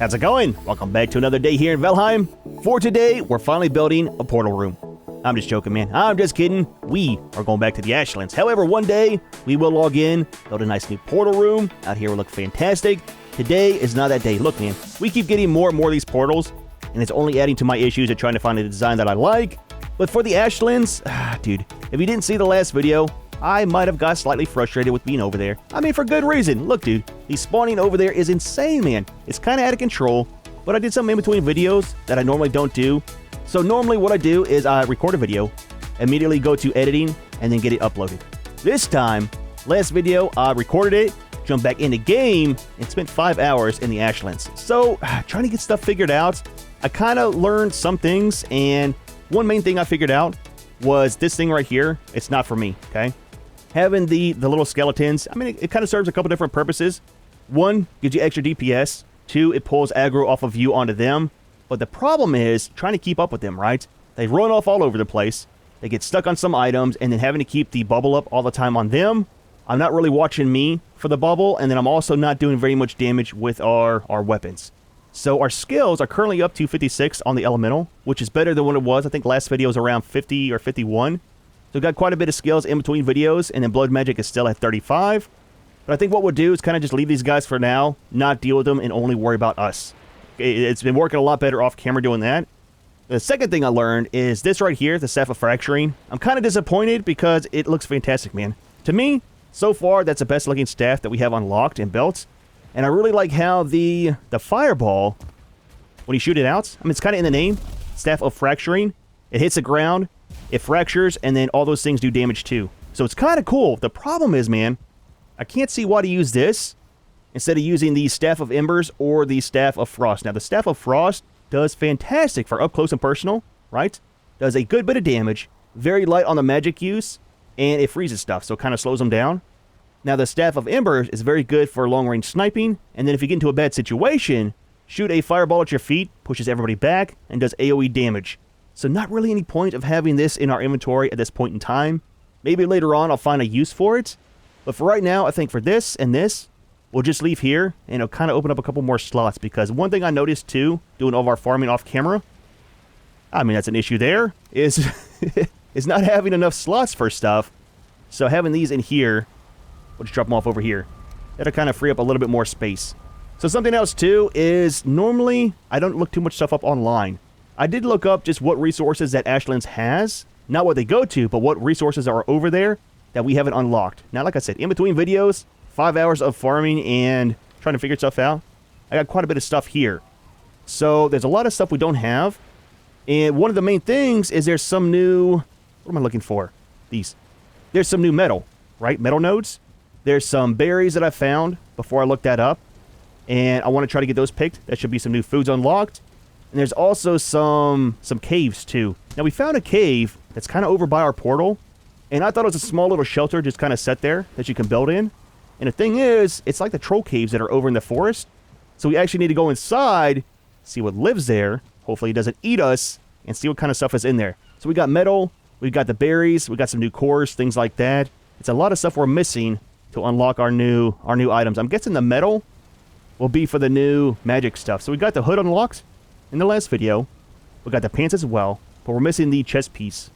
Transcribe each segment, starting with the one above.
How's it going? Welcome back to another day here in Valheim. For today, we're finally building a portal room. I'm just joking, man. I'm just kidding. We are going back to the Ashlands. However, one day, we will log in, build a nice new portal room. Out here will look fantastic. Today is not that day. Look, man, we keep getting more and more of these portals, and it's only adding to my issues of trying to find a design that I like. But for the Ashlands, dude, if you didn't see the last video, I might have got slightly frustrated with being over there. I mean, for good reason. Look, dude, the spawning over there is insane, man. It's kind of out of control, but I did some in between videos that I normally don't do. So normally what I do is I record a video, immediately go to editing, and then get it uploaded. This time, last video, I recorded it, jumped back in the game, and spent 5 hours in the Ashlands. So, trying to get stuff figured out, I kind of learned some things, and one main thing I figured out was this thing right here. It's not for me, okay? Having the little skeletons, I mean, it kind of serves a couple different purposes. One, gives you extra DPS. Two, it pulls aggro off of you onto them. But the problem is trying to keep up with them, right? They run off all over the place. They get stuck on some items, and then having to keep the bubble up all the time on them. I'm not really watching me for the bubble, and then I'm also not doing very much damage with our weapons. So our skills are currently up to 56 on the elemental, which is better than what it was. I think last video was around 50 or 51. So we've got quite a bit of skills in between videos, and then blood magic is still at 35. But I think what we'll do is kind of just leave these guys for now, not deal with them, and only worry about us. It's been working a lot better off camera doing that. The second thing I learned is this right here, the Staff of Fracturing. I'm kind of disappointed because it looks fantastic, man. To me, so far, that's the best looking staff that we have unlocked and built. And I really like how the fireball, when you shoot it out, I mean, it's kind of in the name, Staff of Fracturing. It hits the ground, it fractures, and then all those things do damage too. So it's kind of cool. The problem is, man, I can't see why to use this instead of using the Staff of Embers or the Staff of Frost. Now, the Staff of Frost does fantastic for up close and personal, right? Does a good bit of damage, very light on the magic use, and it freezes stuff, so it kind of slows them down. Now, the Staff of Embers is very good for long-range sniping, and then if you get into a bad situation, shoot a fireball at your feet, pushes everybody back, and does AoE damage. So not really any point of having this in our inventory at this point in time. Maybe later on I'll find a use for it, but for right now, I think for this and this, we'll just leave here, and it'll kind of open up a couple more slots, because one thing I noticed too, doing all of our farming off camera, I mean, that's an issue there, is, is not having enough slots for stuff. So having these in here, we'll just drop them off over here. That'll kind of free up a little bit more space. So something else too is normally I don't look too much stuff up online. I did look up just what resources that Ashlands has, not what they go to, but what resources are over there that we haven't unlocked. Now, like I said, in between videos, 5 hours of farming and trying to figure stuff out, I got quite a bit of stuff here. So there's a lot of stuff we don't have. And one of the main things is there's some new, what am I looking for? These. There's some new metal, right? Metal nodes. There's some berries that I found before I looked that up. And I want to try to get those picked. That should be some new foods unlocked. And there's also some caves too. Now we found a cave that's kind of over by our portal. And I thought it was a small little shelter just kind of set there that you can build in. And the thing is, it's like the troll caves that are over in the forest. So we actually need to go inside, see what lives there. Hopefully it doesn't eat us, and see what kind of stuff is in there. So we got metal, we got the berries, we got some new cores, things like that. It's a lot of stuff we're missing to unlock our new items. I'm guessing the metal will be for the new magic stuff. So we got the hood unlocked in the last video. We got the pants as well, but we're missing the chest piece.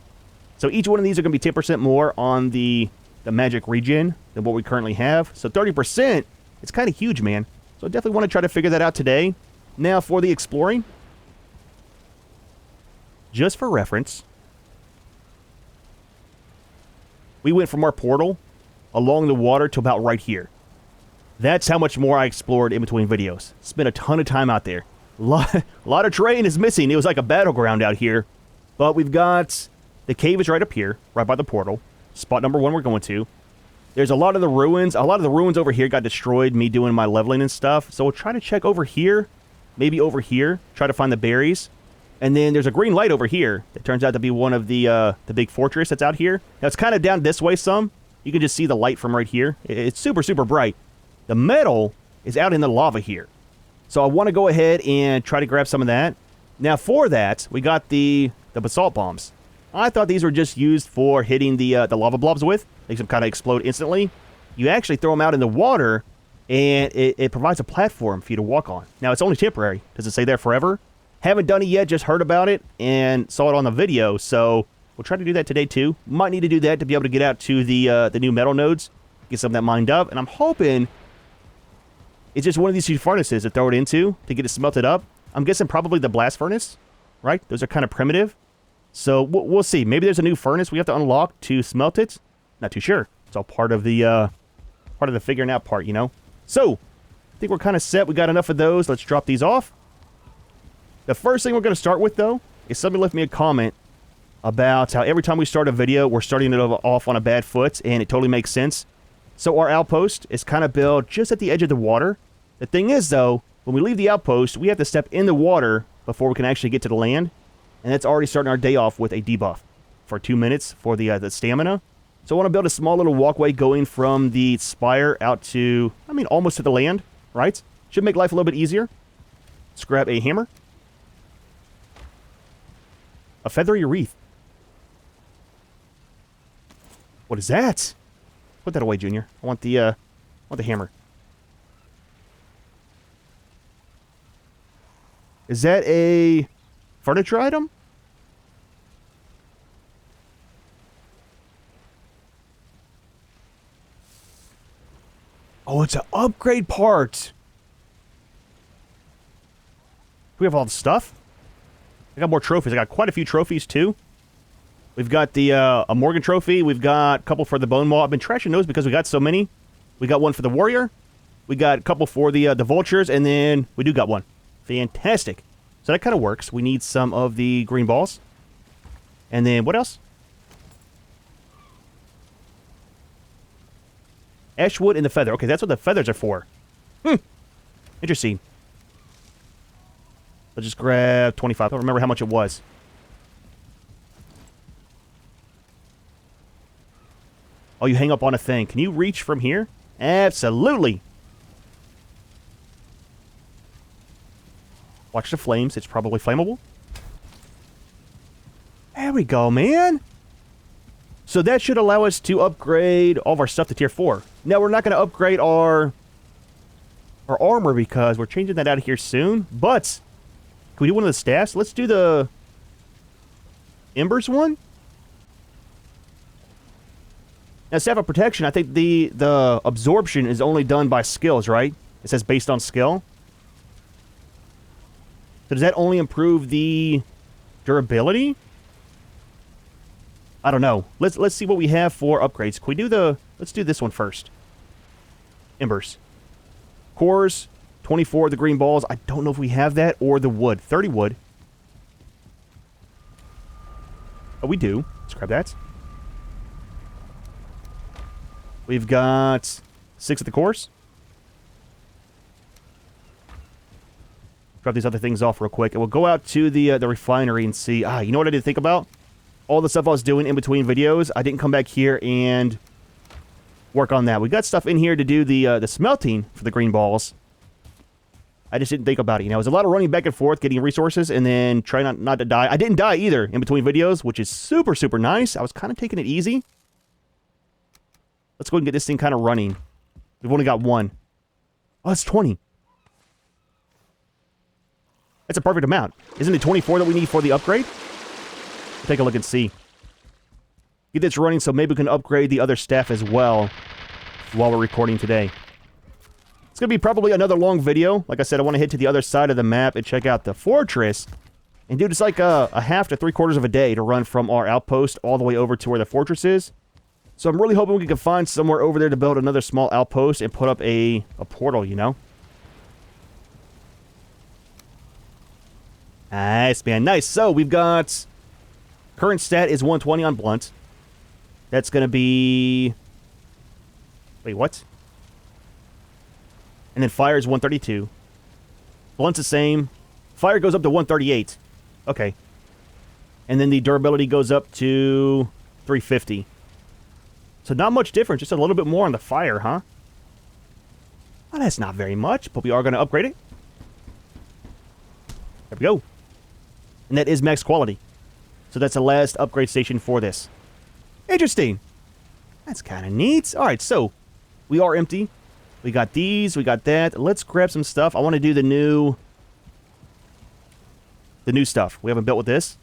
So each one of these are going to be 10% more on the magic regen than what we currently have. So 30%, it's kind of huge, man. So I definitely want to try to figure that out today. Now for the exploring, just for reference, we went from our portal along the water to about right here. That's how much more I explored in between videos. Spent a ton of time out there. A lot of terrain is missing. It was like a battleground out here. But we've got the cave is right up here, right by the portal. Spot number 1 we're going to. There's a lot of the ruins. A lot of the ruins over here got destroyed, me doing my leveling and stuff. So we'll try to check over here, maybe over here, try to find the berries. And then there's a green light over here that turns out to be one of the big fortress that's out here. Now it's kind of down this way some. You can just see the light from right here. It's super, super bright. The metal is out in the lava here. So I want to go ahead and try to grab some of that. Now for that, we got the basalt bombs. I thought these were just used for hitting the lava blobs with. Makes them kind of explode instantly. You actually throw them out in the water, and it provides a platform for you to walk on. Now, it's only temporary. Does it stay there forever? Haven't done it yet, just heard about it and saw it on the video, so we'll try to do that today too. Might need to do that to be able to get out to the new metal nodes, get some of that mined up, and I'm hoping it's just one of these two furnaces to throw it into to get it smelted up. I'm guessing probably the blast furnace, right? Those are kind of primitive. So we'll see. Maybe there's a new furnace we have to unlock to smelt it. Not too sure. It's all part of the figuring out part, you know? So, I think we're kind of set. We got enough of those. Let's drop these off. The first thing we're going to start with, though, is somebody left me a comment about how every time we start a video, we're starting it off on a bad foot, and it totally makes sense. So our outpost is kind of built just at the edge of the water. The thing is, though, when we leave the outpost, we have to step in the water before we can actually get to the land, and that's already starting our day off with a debuff for 2 minutes for the stamina. So I want to build a small little walkway going from the spire out to, I mean, almost to the land, right? Should make life a little bit easier. Let's grab a hammer. A feathery wreath. What is that? Put that away, Junior. I want the hammer. Is that a furniture item? Oh, it's an upgrade part. We have all the stuff. I got more trophies. I got quite a few trophies, too. We've got the a Morgan trophy. We've got a couple for the bone maul. I've been trashing those because we got so many. We got one for the warrior. We got a couple for the vultures, and then we do got one. Fantastic. So that kind of works. We need some of the green balls. And then what else? Ashwood and the feather. Okay, that's what the feathers are for. Interesting. I'll just grab 25. I don't remember how much it was. Oh, you hang up on a thing. Can you reach from here? Absolutely. Watch the flames. It's probably flammable. There we go, man. So that should allow us to upgrade all of our stuff to tier 4. Now, we're not going to upgrade our armor because we're changing that out of here soon. But, can we do one of the staffs? Let's do the Embers one. Now, staff of protection, I think the absorption is only done by skills, right? It says based on skill. So does that only improve the durability? I don't know. Let's see what we have for upgrades. Can we do let's do this one first. Embers. Cores, 24 of the green balls. I don't know if we have that or the wood. 30 wood. Oh, we do. Let's grab that. We've got 6 of the cores. Drop these other things off real quick. And we'll go out to the refinery and see. You know what I did think about? All the stuff I was doing in between videos, I didn't come back here and work on that. We got stuff in here to do the smelting for the green balls. I just didn't think about it. You know, it was a lot of running back and forth, getting resources, and then trying not to die. I didn't die either in between videos, which is super, super nice. I was kind of taking it easy. Let's go ahead and get this thing kind of running. We've only got one. Oh, it's 20. That's a perfect amount. Isn't it 24 that we need for the upgrade? Take a look and see. Get this running so maybe we can upgrade the other staff as well while we're recording today. It's going to be probably another long video. Like I said, I want to head to the other side of the map and check out the fortress. And dude, it's like a half to 3/4 of a day to run from our outpost all the way over to where the fortress is. So I'm really hoping we can find somewhere over there to build another small outpost and put up a portal, you know? Nice, man. Nice. So we've got... Current stat is 120 on blunt. That's going to be... Wait, what? And then fire is 132. Blunt's the same. Fire goes up to 138. Okay. And then the durability goes up to 350. So not much difference. Just a little bit more on the fire, huh? Well, that's not very much, but we are going to upgrade it. There we go. And that is max quality. So that's the last upgrade station for this. Interesting. That's kind of neat. Alright, so we are empty. We got these. We got that. Let's grab some stuff. I want to do the new stuff. We haven't built with this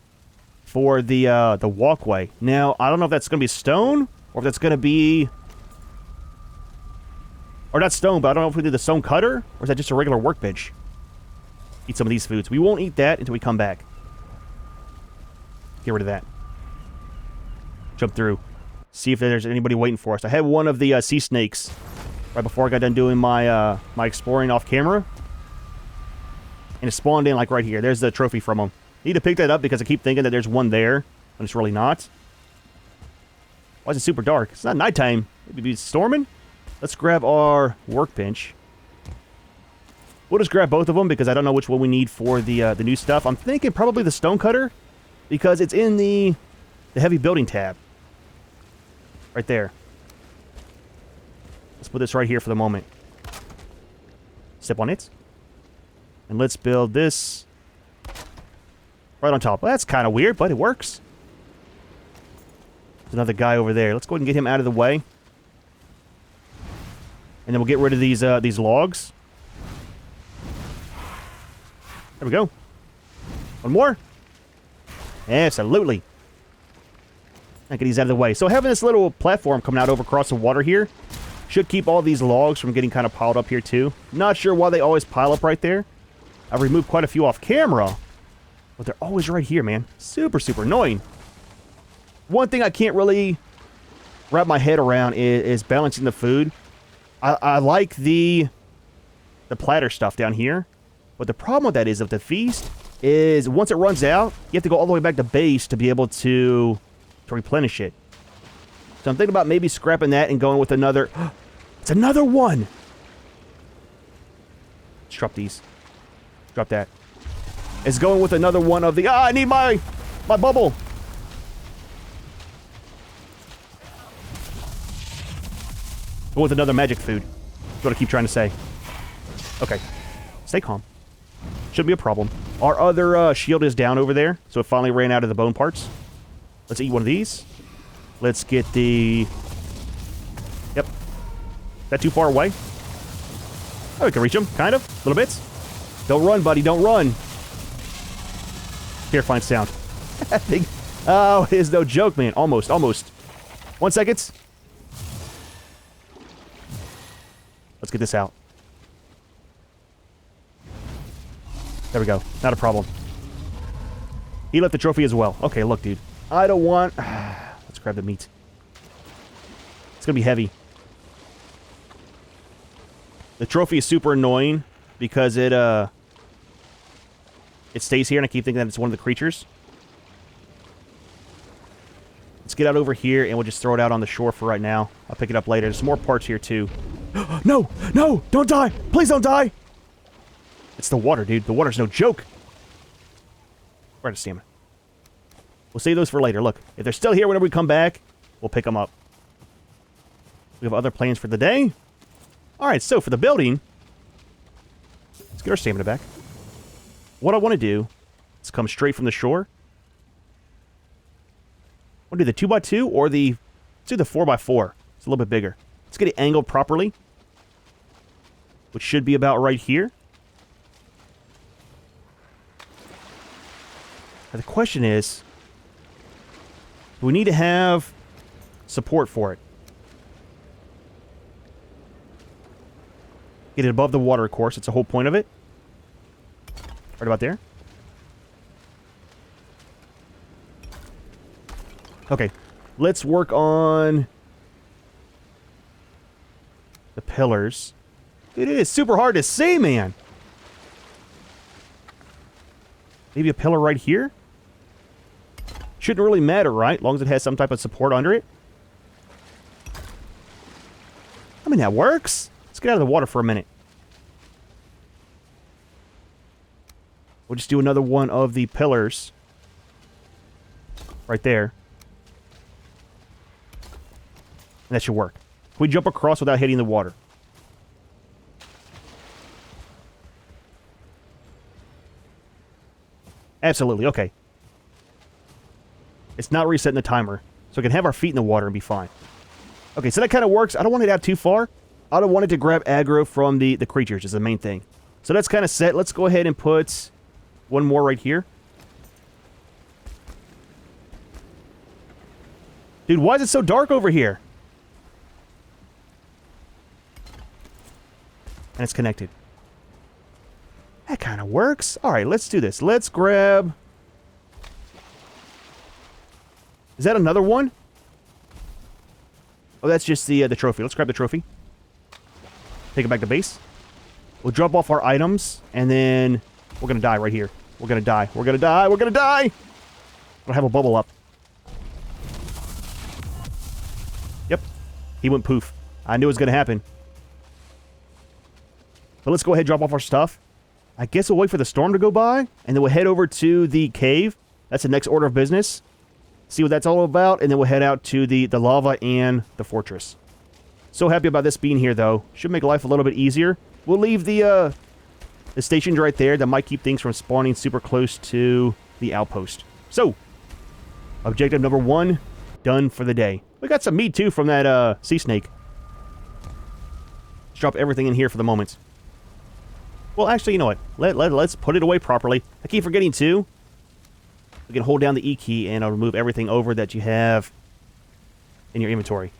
for the walkway. Now, I don't know if that's going to be stone or if that's going to be... Or not stone, but I don't know if we do the stone cutter or is that just a regular workbench. Eat some of these foods. We won't eat that until we come back. Get rid of that. Jump through. See if there's anybody waiting for us. I had one of the sea snakes right before I got done doing my my exploring off camera. And it spawned in like right here. There's the trophy from him. Need to pick that up because I keep thinking that there's one there when it's really not. Why is it super dark? It's not nighttime. Maybe it's storming? Let's grab our workbench. We'll just grab both of them because I don't know which one we need for the new stuff. I'm thinking probably the stone cutter because it's in the heavy building tab. Right there. Let's put this right here for the moment. Step on it. And let's build this right on top. Well, that's kind of weird, but it works. There's another guy over there. Let's go ahead and get him out of the way. And then we'll get rid of these logs. There we go. One more. Absolutely. I get these out of the way. So having this little platform coming out over across the water here should keep all these logs from getting kind of piled up here too. Not sure why they always pile up right there. I've removed quite a few off camera, but they're always right here, man. Super, super annoying. One thing I can't really wrap my head around is balancing the food. I like the platter stuff down here, but the problem with that is, of the feast, is once it runs out, you have to go all the way back to base to be able to replenish it. So I'm thinking about maybe scrapping that and going with another... It's another one! Let's drop these. Drop that. It's going with another one of the... I need my bubble! Go with another magic food. That's what I keep trying to say. Okay. Stay calm. Shouldn't be a problem. Our other shield is down over there, so it finally ran out of the bone parts. Let's eat one of these. Let's get the... Yep. Is that too far away? Oh, we can reach him, kind of. Little bits. Don't run, buddy. Don't run. Terrifying sound. Oh, it is no joke, man. Almost, almost. 1 second. Let's get this out. There we go. Not a problem. He left the trophy as well. Okay, look, dude. I don't want... Let's grab the meat. It's going to be heavy. The trophy is super annoying because it stays here and I keep thinking that it's one of the creatures. Let's get out over here and we'll just throw it out on the shore for right now. I'll pick it up later. There's some more parts here too. No! No! Don't die! Please don't die! It's the water, dude. The water's no joke. We're out of stamina. We'll save those for later. Look, if they're still here whenever we come back, we'll pick them up. We have other plans for the day. Alright, so for the building, let's get our stamina back. What I want to do is come straight from the shore. I want to do the 2x2 or the... Let's do the 4x4. It's a little bit bigger. Let's get it angled properly, which should be about right here. Now the question is, do we need to have support for it? Get it above the water, of course. It's the whole point of it. Right about there. Okay. Let's work on the pillars. It is super hard to see, man. Maybe a pillar right here? Shouldn't really matter, right? As long as it has some type of support under it. I mean, that works. Let's get out of the water for a minute. We'll just do another one of the pillars. Right there. And that should work. Can we jump across without hitting the water? Absolutely, okay. It's not resetting the timer. So we can have our feet in the water and be fine. Okay, so that kind of works. I don't want it out too far. I don't want it to grab aggro from the creatures is the main thing. So that's kind of set. Let's go ahead and put one more right here. Dude, why is it so dark over here? And it's connected. That kind of works. All right, let's do this. Let's grab... Is that another one? Oh, that's just the trophy. Let's grab the trophy. Take it back to base. We'll drop off our items, and then we're going to die right here. We're going to die. We're going to die. We're going to die! I'll have a bubble up. Yep. He went poof. I knew it was going to happen. But let's go ahead and drop off our stuff. I guess we'll wait for the storm to go by, and then we'll head over to the cave. That's the next order of business. See what that's all about, and then we'll head out to the lava and the fortress. So happy about this being here, though. Should make life a little bit easier. We'll leave the stations right there. That might keep things from spawning super close to the outpost. So, objective number 1, done for the day. We got some meat, too, from that sea snake. Let's drop everything in here for the moment. Well, actually, you know what? Let's put it away properly. I keep forgetting, too. We can hold down the E key, and I'll remove everything over that you have in your inventory.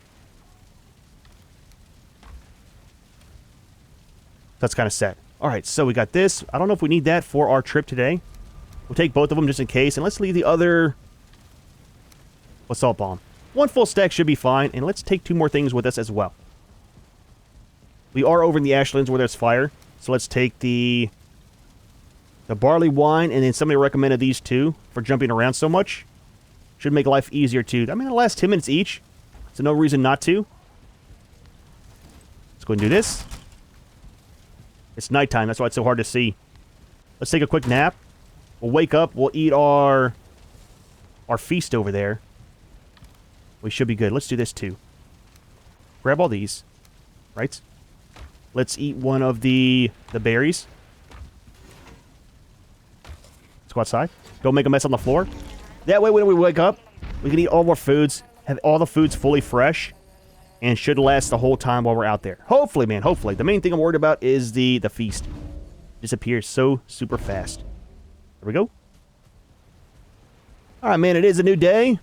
That's kind of set. All right, so we got this. I don't know if we need that for our trip today. We'll take both of them just in case, and let's leave the other assault bomb. 1 full stack should be fine, and let's take 2 more things with us as well. We are over in the Ashlands where there's fire, so let's take the barley wine, and then somebody recommended these 2 for jumping around so much. Should make life easier too. I mean, it'll last 10 minutes each, so no reason not to. Let's go and do this. It's nighttime, that's why it's so hard to see. Let's take a quick nap. We'll wake up, we'll eat our feast over there. We should be good. Let's do this too. Grab all these. Right? Let's eat one of the berries. Let's go outside. Don't make a mess on the floor. That way when we wake up, we can eat all of our foods, have all the foods fully fresh, and should last the whole time while we're out there. Hopefully, man, hopefully. The main thing I'm worried about is the feast. Disappears so super fast. There we go. Alright, man, it is a new day.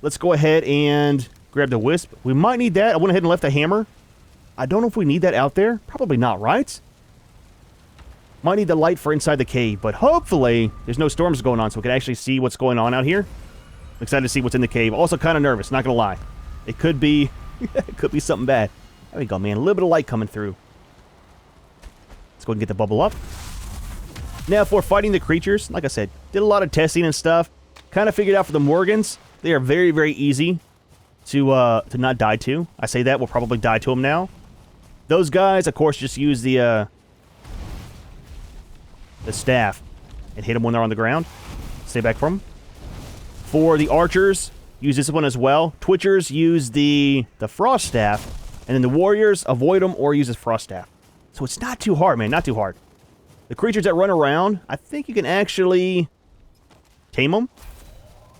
Let's go ahead and grab the wisp. We might need that. I went ahead and left a hammer. I don't know if we need that out there. Probably not, right? Might need the light for inside the cave, but hopefully there's no storms going on so we can actually see what's going on out here. I'm excited to see what's in the cave. Also kind of nervous, not gonna lie. It could be it could be something bad. There we go, man. A little bit of light coming through. Let's go ahead and get the bubble up. Now, for fighting the creatures, like I said, did a lot of testing and stuff. Kind of figured out for the Morgans, they are very, very easy to not die to. I say that, we'll probably die to them now. Those guys, of course, just use the staff and hit them when they're on the ground. Stay back from them. For the archers, use this one as well. Twitchers use the frost staff, and then the warriors avoid them or use this frost staff. So it's not too hard, man, not too hard. The creatures that run around, I think you can actually tame them.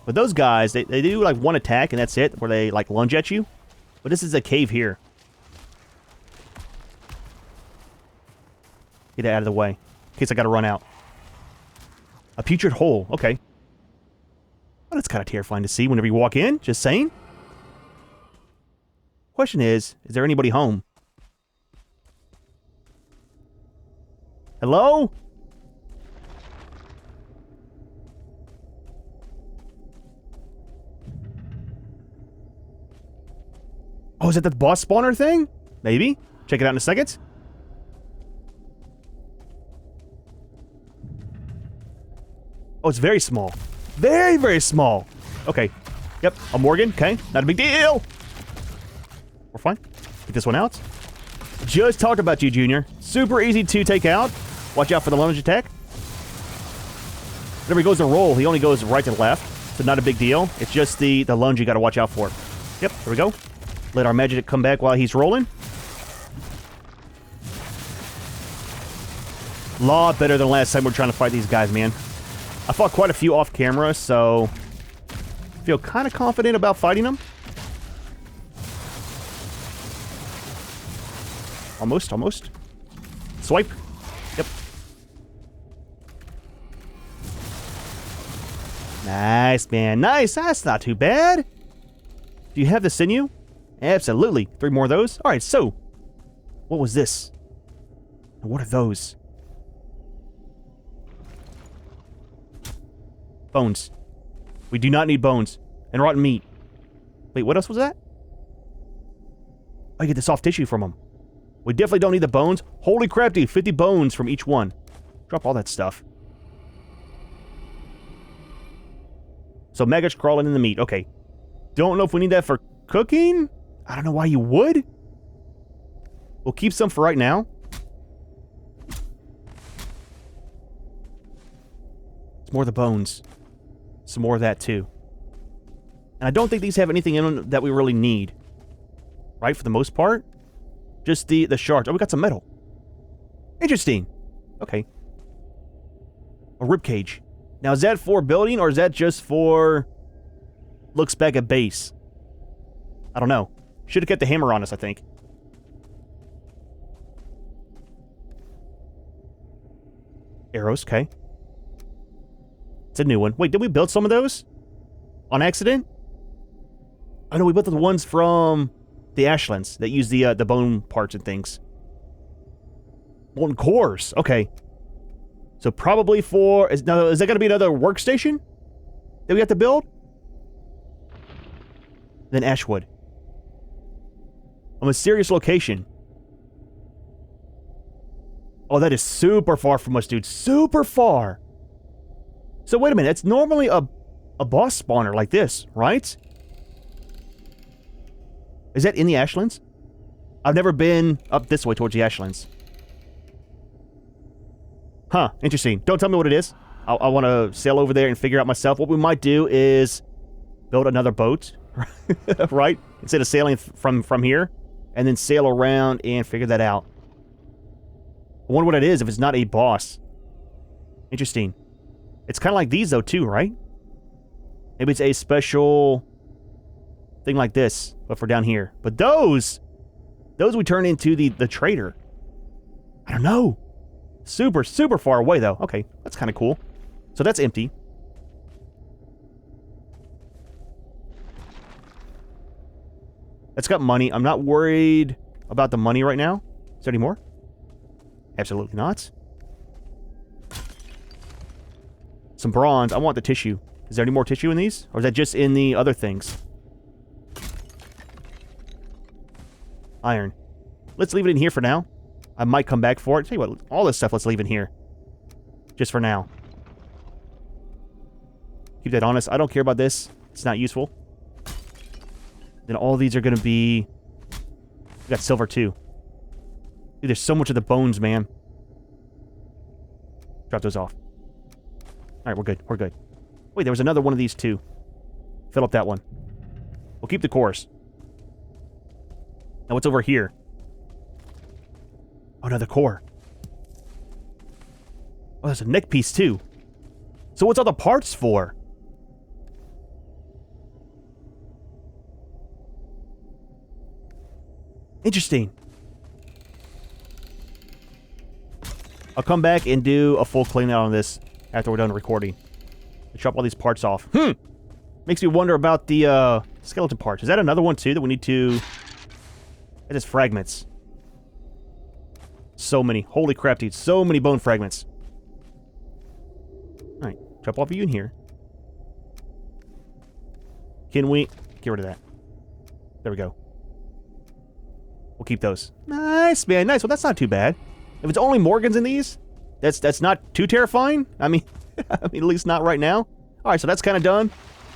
But those guys, they do like 1 attack and that's it, where they like lunge at you. But this is a cave here. Get it out of the way, in case I gotta run out. A putrid hole, okay. Well, that's kind of terrifying to see whenever you walk in, just saying. Question is there anybody home? Hello? Oh, is that the boss spawner thing? Maybe. Check it out in a second. Oh, it's very small. Very, very small. Okay. Yep, a Morgan. Okay, not a big deal. We're fine. Get this one out. Just talked about you, Junior. Super easy to take out. Watch out for the lunge attack. Whenever he goes to roll, he only goes right to left. So not a big deal. It's just the lunge you gotta watch out for. Yep, there we go. Let our magic come back while he's rolling. A lot better than last time we were trying to fight these guys, man. I fought quite a few off camera, so I feel kind of confident about fighting them. Almost, almost. Swipe. Yep. Nice, man. Nice. That's not too bad. Do you have the sinew? Absolutely. 3 more of those. All right, so what was this? What are those? Bones. We do not need bones. And rotten meat. Wait, what else was that? Oh, you get the soft tissue from them. We definitely don't need the bones. Holy crap, dude. 50 bones from each one. Drop all that stuff. So maggots crawling in the meat. Okay. Don't know if we need that for cooking. I don't know why you would. We'll keep some for right now. It's more of the bones. Some more of that too. And I don't think these have anything in them that we really need. Right, for the most part? Just the shards. Oh, we got some metal. Interesting. Okay. A rib cage. Now, is that for building, or is that just for... looks back at base? I don't know. Should have kept the hammer on us, I think. Arrows, okay. It's a new one. Wait, did we build some of those? On accident? Oh no, we built the ones from the Ashlands that use the bone parts and things. Molten cores. Okay. So probably for... is that going to be another workstation that we have to build? Then Ashwood. A mysterious location. Oh, that is super far from us, dude. Super far. So wait a minute. It's normally a boss spawner like this, right? Is that in the Ashlands? I've never been up this way towards the Ashlands. Huh, interesting. Don't tell me what it is. I want to sail over there and figure out myself. What we might do is build another boat, right? Instead of sailing from here, and then sail around and figure that out. I wonder what it is if it's not a boss. Interesting. It's kind of like these, though, too, right? Maybe it's a special thing like this, but for down here. But those we turn into the trader. I don't know. Super, super far away, though. Okay, that's kind of cool. So that's empty. It's got money. I'm not worried about the money right now. Is there any more? Absolutely not. Some bronze. I want the tissue. Is there any more tissue in these? Or is that just in the other things? Iron. Let's leave it in here for now. I might come back for it. Tell you what, all this stuff, let's leave in here. Just for now. Keep that honest. I don't care about this. It's not useful. Then all these are going to be... we got silver, too. Dude, there's so much of the bones, man. Drop those off. Alright, we're good. We're good. Wait, there was another one of these, too. Fill up that one. We'll keep the cores. Now, what's over here? Oh, another core. Oh, there's a neck piece, too. So what's all the parts for? Interesting. I'll come back and do a full clean out on this after we're done recording. Chop all these parts off. Makes me wonder about the skeleton parts. Is that another one, too, that we need to... that is fragments. So many. Holy crap, dude. So many bone fragments. Alright. Drop off you in here. Can we... get rid of that. There we go. We'll keep those. Nice, man. Nice. Well, that's not too bad. If it's only Morgans in these, that's not too terrifying. I mean, at least not right now. Alright, so that's kind of done.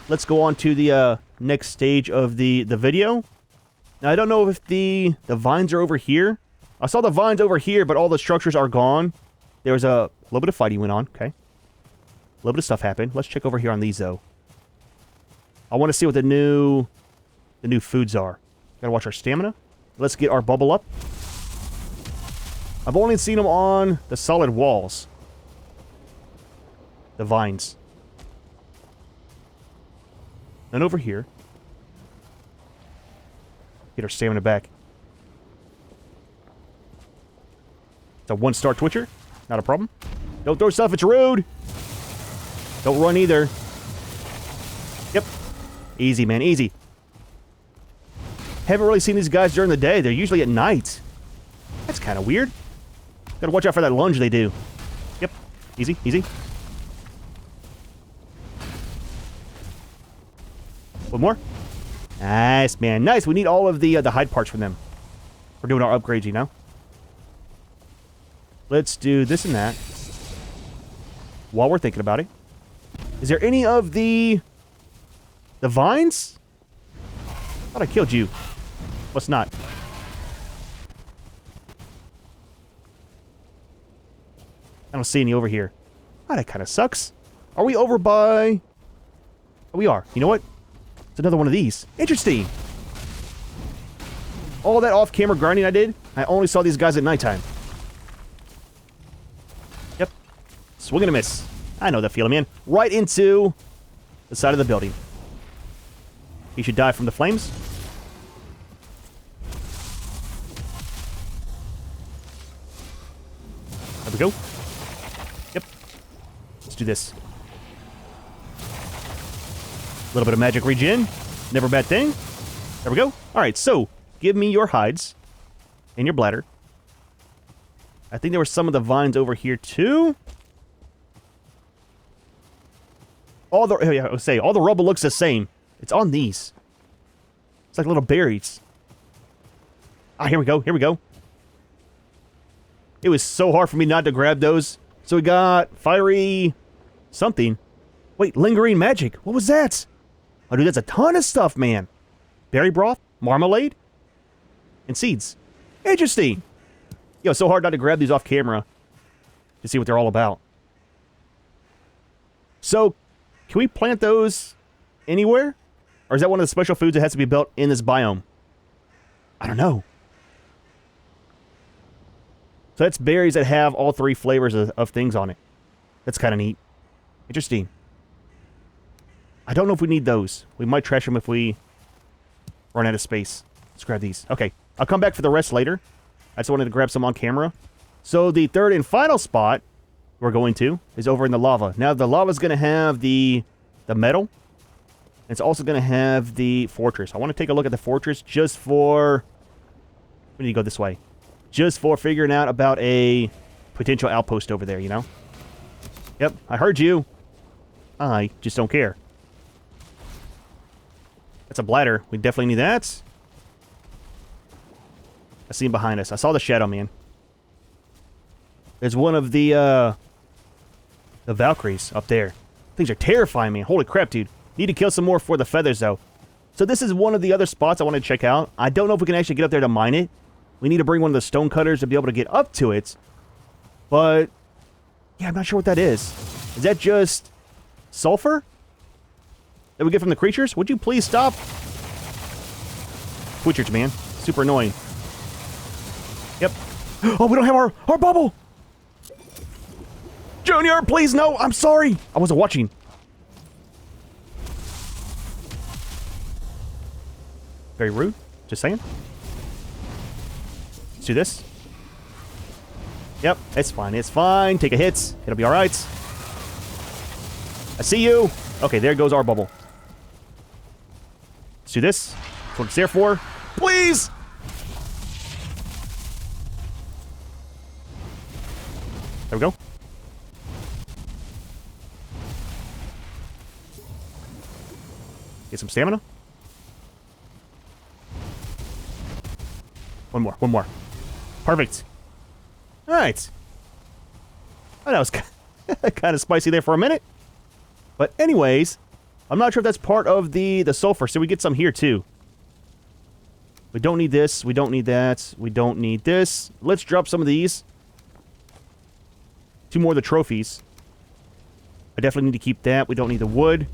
Let's go on to the next stage of the video. Now, I don't know if the vines are over here. I saw the vines over here, but all the structures are gone. There was a little bit of fighting went on. Okay. A little bit of stuff happened. Let's check over here on these, though. I want to see what the new foods are. Gotta watch our stamina. Let's get our bubble up. I've only seen them on the solid walls. The vines. None over here. Get our stamina back. The 1-star Twitcher. Not a problem. Don't throw stuff, it's rude. Don't run either. Yep. Easy, man, easy. Haven't really seen these guys during the day. They're usually at night. That's kind of weird. Gotta watch out for that lunge they do. Yep. Easy, easy. One more. Nice, man. Nice. We need all of the hide parts from them. We're doing our upgrades, you know? Let's do this and that. While we're thinking about it. Is there any of the vines? I thought I killed you. What's not? I don't see any over here. Oh, that kind of sucks. Are we over by... Oh, we are. You know what? It's another one of these. Interesting. All that off-camera grinding I did, I only saw these guys at nighttime. Yep. Swing and a miss. I know that feeling, man. Right into the side of the building. He should die from the flames. There we go. Yep. Let's do this. A little bit of magic regen. Never a bad thing. There we go. Alright, so give me your hides and your bladder. I think there were some of the vines over here too. All the rubble looks the same. It's on these. It's like little berries. Ah, here we go. Here we go. It was so hard for me not to grab those. So we got fiery something. Wait, lingering magic. What was that? Oh, dude, that's a ton of stuff, man. Berry broth, marmalade, and seeds. Interesting. Yo, so hard not to grab these off camera to see what they're all about. So, can we plant those anywhere? Or is that one of the special foods that has to be built in this biome? I don't know. So that's berries that have all 3 flavors of things on it. That's kind of neat. Interesting. I don't know if we need those. We might trash them if we run out of space. Let's grab these. Okay. I'll come back for the rest later. I just wanted to grab some on camera. So the third and final spot we're going to is over in the lava. Now the lava is going to have the metal. It's also going to have the fortress. I want to take a look at the fortress just for... We need to go this way. Just for figuring out about a potential outpost over there, you know? Yep, I heard you. I just don't care. That's a bladder. We definitely need that. I see him behind us. I saw the shadow, man. There's one of the Valkyries up there. Things are terrifying, man. Holy crap, dude. Need to kill some more for the feathers, though. So this is one of the other spots I want to check out. I don't know if we can actually get up there to mine it. We need to bring one of the stone cutters to be able to get up to it. But, yeah, I'm not sure what that is. Is that just sulfur that we get from the creatures? Would you please stop? Twitchers, man. Super annoying. Yep. Oh, we don't have our bubble! Junior, please, no! I'm sorry! I wasn't watching. Very rude. Just saying. Let's do this. Yep, it's fine. It's fine. Take a hit. It'll be alright. I see you. Okay, there goes our bubble. Let's do this. That's what it's there for. Please! There we go. Get some stamina. One more. Perfect. Alright. Oh, that was kind of spicy there for a minute. But anyways, I'm not sure if that's part of the sulfur, so we get some here too. We don't need this. We don't need that. We don't need this. Let's drop some of these. 2 more of the trophies. I definitely need to keep that. We don't need the wood.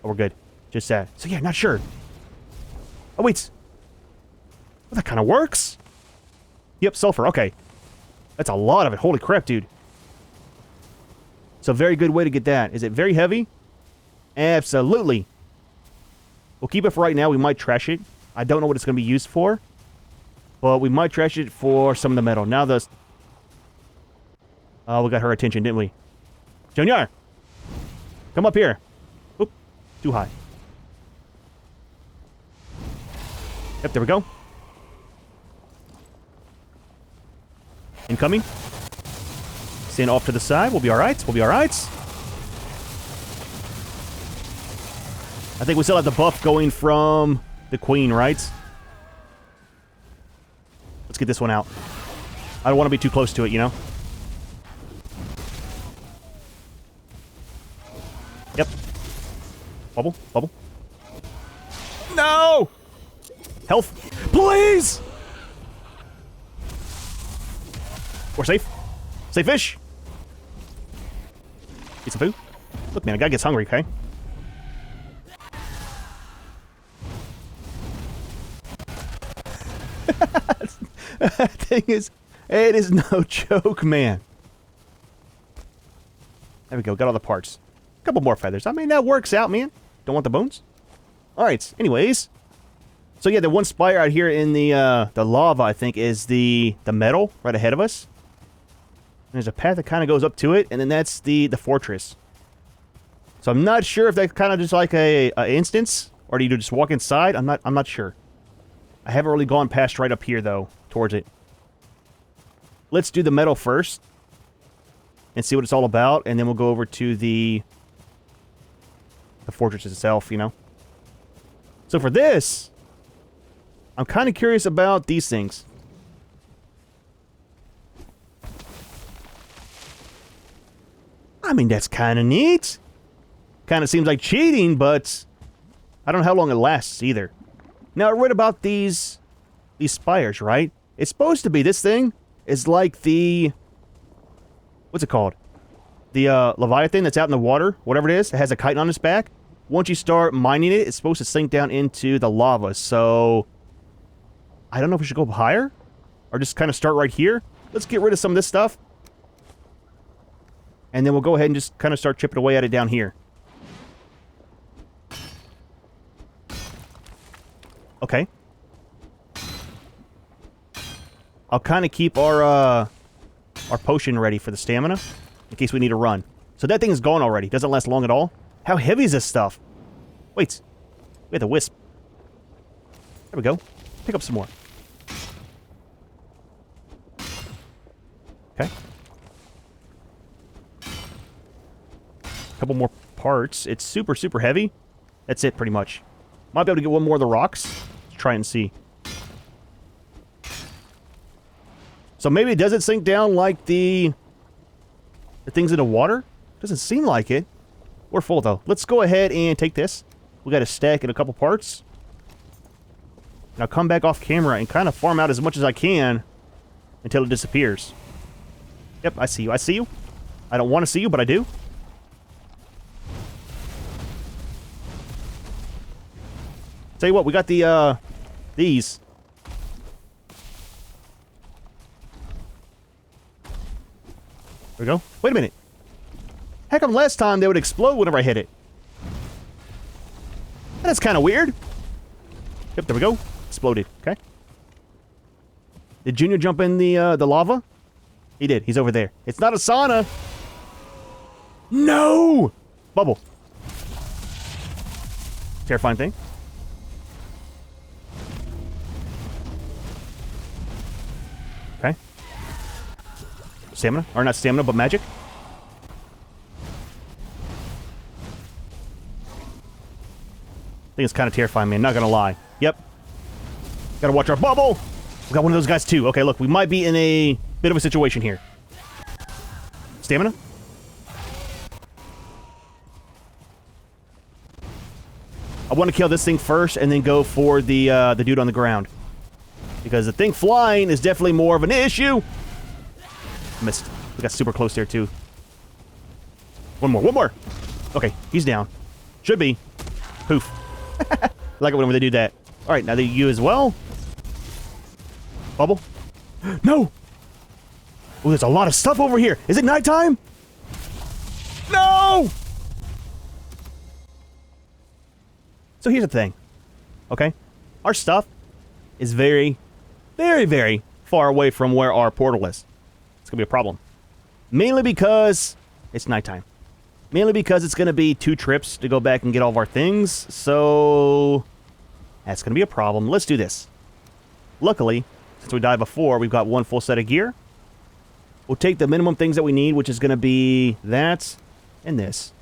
Oh, we're good. Just that. So yeah, not sure. Oh, wait. Well, that kind of works. Yep, sulfur. Okay. That's a lot of it. Holy crap, dude. It's a very good way to get that. Is it very heavy? Absolutely. We'll keep it for right now. We might trash it. I don't know what it's going to be used for. But we might trash it for some of the metal. Now the... Oh, we got her attention, didn't we? Junior! Come up here. Oop, too high. Yep, there we go. Incoming. Stand off to the side. We'll be alright. We'll be alright. I think we still have the buff going from the queen, right? Let's get this one out. I don't want to be too close to it, you know? Yep. Bubble, bubble. No! Health. Please! We're safe. Safe fish. Get some food. Look, man, a guy gets hungry, okay? That thing is... It is no joke, man. There we go. Got all the parts. A couple more feathers. I mean, that works out, man. Don't want the bones? Alright, anyways. So yeah, the one spire out here in the lava, I think, is the metal right ahead of us. And there's a path that kind of goes up to it, and then that's the fortress. So I'm not sure if that's kind of just like a instance, or do you just walk inside? I'm not sure. I haven't really gone past right up here, though, towards it. Let's do the metal first and see what it's all about, and then we'll go over to the fortress itself, you know? So for this, I'm kind of curious about these things. I mean, that's kind of neat. Kind of seems like cheating, but I don't know how long it lasts either. Now, I read about these spires, right? It's supposed to be, this thing is like the... What's it called? The Leviathan that's out in the water, whatever it is. It has a chitin on its back. Once you start mining it, it's supposed to sink down into the lava. So, I don't know if we should go higher or just kind of start right here. Let's get rid of some of this stuff. And then we'll go ahead and just kind of start chipping away at it down here. Okay. I'll kind of keep our potion ready for the stamina in case we need to run. So that thing is gone already. Doesn't last long at all. How heavy is this stuff? Wait. We have the wisp. There we go. Pick up some more. Okay. Couple more parts. It's super, super heavy. That's it, pretty much. Might be able to get one more of the rocks. Let's try and see. So maybe it doesn't sink down like the things in the water? Doesn't seem like it. We're full, though. Let's go ahead and take this. We got a stack in a couple parts. And I'll come back off camera and kind of farm out as much as I can until it disappears. Yep, I see you. I see you. I don't want to see you, but I do. Tell you what, we got the, these. There we go. Wait a minute. How come last time they would explode whenever I hit it? That's kind of weird. Yep, there we go. Exploded. Okay. Did Junior jump in the lava? He did. He's over there. It's not a sauna. No! Bubble. Terrifying thing. Okay. Stamina. Or not stamina, but magic. I think it's kind of terrifying, man. Not gonna lie. Yep. Gotta watch our bubble. We got one of those guys, too. Okay, look. We might be in a bit of a situation here. Stamina. I want to kill this thing first and then go for the dude on the ground. Because the thing flying is definitely more of an issue. Missed. We got super close there, too. One more. One more. Okay, he's down. Should be. Poof. I like it when they do that. Alright, now you as well. Bubble. No! Oh, there's a lot of stuff over here. Is it nighttime? No! So here's the thing. Okay? Our stuff is very, very, very far away from where our portal is. It's going to be a problem. Mainly because it's nighttime. Mainly because it's going to be 2 trips to go back and get all of our things. So that's going to be a problem. Let's do this. Luckily, since we died before, we've got 1 full set of gear. We'll take the minimum things that we need, which is going to be that and this.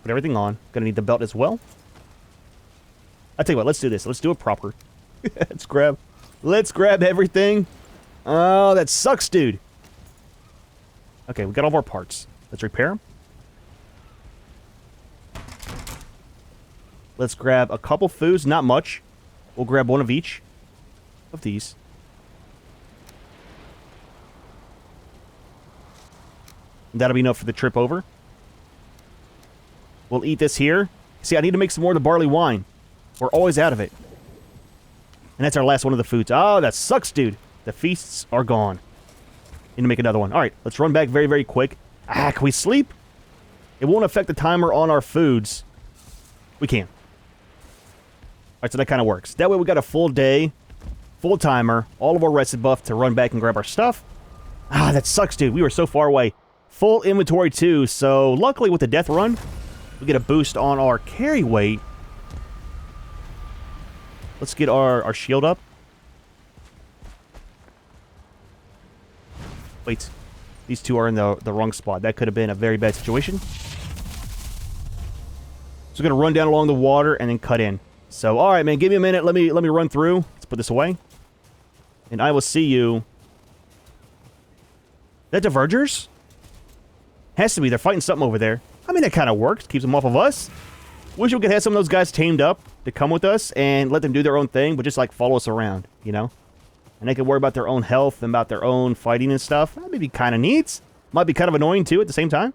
Put everything on. Going to need the belt as well. I'll tell you what, let's do this. Let's do it proper. Let's grab everything. Oh, that sucks, dude. Okay, we got all of our parts. Let's repair them. Let's grab a couple foods, not much. We'll grab 1 of each of these. That'll be enough for the trip over. We'll eat this here. See, I need to make some more of the barley wine. We're always out of it. And that's our last one of the foods. Oh, that sucks, dude. The feasts are gone. Need to make another one. All right, let's run back very, very quick. Ah, can we sleep? It won't affect the timer on our foods. We can. All right, so that kind of works. That way we got a full day, full timer, all of our rested buff to run back and grab our stuff. Ah, that sucks, dude. We were so far away. Full inventory, too. So, luckily, with the death run, we get a boost on our carry weight. Let's get our shield up. Wait. These 2 are in the wrong spot. That could have been a very bad situation. So, we're going to run down along the water and then cut in. So, all right, man. Give me a minute. Let me run through. Let's put this away. And I will see you. That divergers? Has to be. They're fighting something over there. I mean, that kind of works. Keeps them off of us. Wish we could have some of those guys tamed up to come with us and let them do their own thing, but just, like, follow us around, you know? And they can worry about their own health and about their own fighting and stuff. That may be kind of neat. Might be kind of annoying, too, at the same time.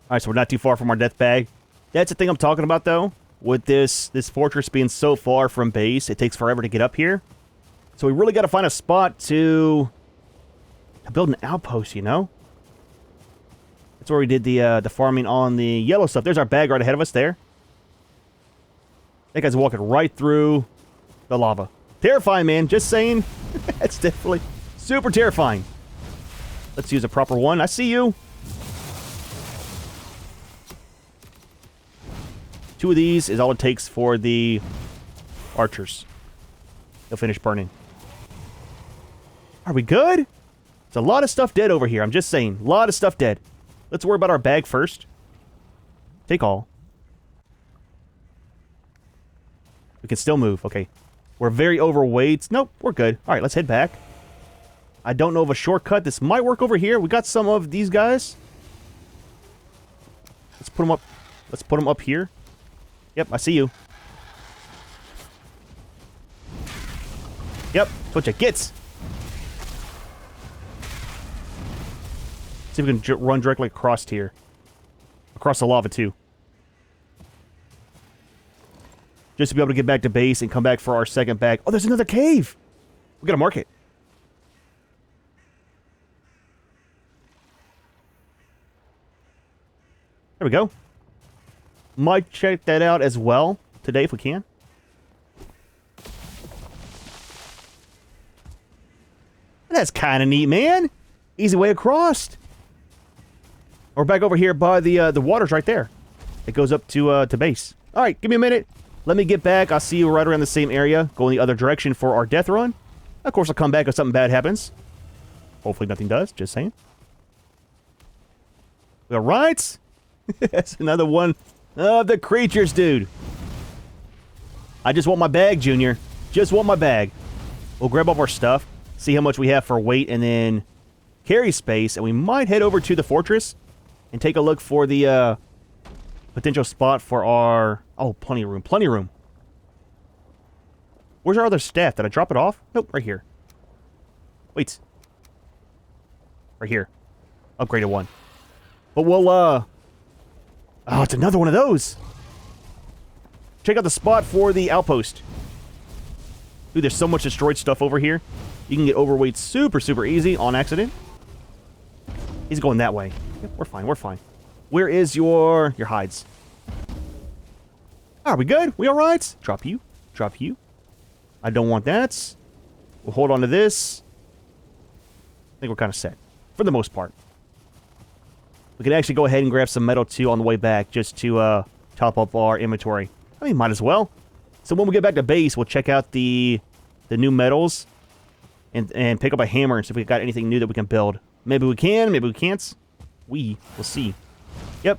All right, so we're not too far from our death bag. That's the thing I'm talking about, though. With this fortress being so far from base, it takes forever to get up here. So we really got to find a spot to build an outpost, you know? That's where we did the farming on the yellow stuff. There's our bag right ahead of us there. That guy's walking right through the lava. Terrifying, man. Just saying. That's definitely super terrifying. Let's use a proper one. I see you. 2 of these is all it takes for the archers. They'll finish burning. Are we good? There's a lot of stuff dead over here. I'm just saying. A lot of stuff dead. Let's worry about our bag first. Take all. We can still move. Okay. We're very overweight. Nope, we're good. All right, let's head back. I don't know of a shortcut. This might work over here. We got some of these guys. Let's put them up. Let's put them up here. Yep, I see you. Yep, that's what you gets. See if we can run directly across here. Across the lava, too. Just to be able to get back to base and come back for our second bag. Oh, there's another cave! We gotta mark it. There we go. Might check that out as well today if we can. That's kind of neat, man. Easy way across. We're back over here by the water's right there. It goes up to base. All right, give me a minute. Let me get back. I'll see you right around the same area. Go in the other direction for our death run. Of course, I'll come back if something bad happens. Hopefully nothing does. Just saying. All right. That's another one of the creatures, dude. I just want my bag, Junior. Just want my bag. We'll grab up our stuff. See how much we have for weight and then carry space. And we might head over to the fortress and take a look for the potential spot for our... Oh, plenty of room. Plenty of room. Where's our other staff? Did I drop it off? Nope, right here. Wait. Right here. Upgraded one. But we'll, Oh, it's another one of those. Check out the spot for the outpost. Dude, there's so much destroyed stuff over here. You can get overweight super, super easy on accident. He's going that way. Yep, we're fine, we're fine. Where is your hides? Are we good? We all right? Drop you. Drop you. I don't want that. We'll hold on to this. I think we're kind of set. For the most part. We can actually go ahead and grab some metal, too, on the way back. Just to top up our inventory. I mean, might as well. So when we get back to base, we'll check out the new metals. And pick up a hammer and see if we got anything new that we can build. Maybe we can, maybe we can't. We'll see. Yep.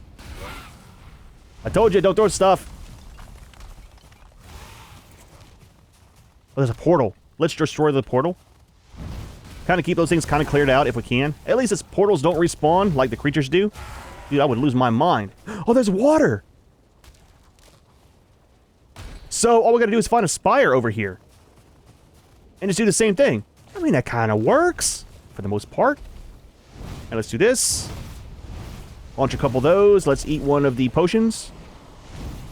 I told you, don't throw stuff. Oh, there's a portal. Let's destroy the portal. Kind of keep those things kind of cleared out if we can. At least its portals don't respawn like the creatures do. Dude, I would lose my mind. Oh, there's water. So all we gotta do is find a spire over here. And just do the same thing. I mean, that kind of works. For the most part. And let's do this. Launch a couple of those. Let's eat one of the potions.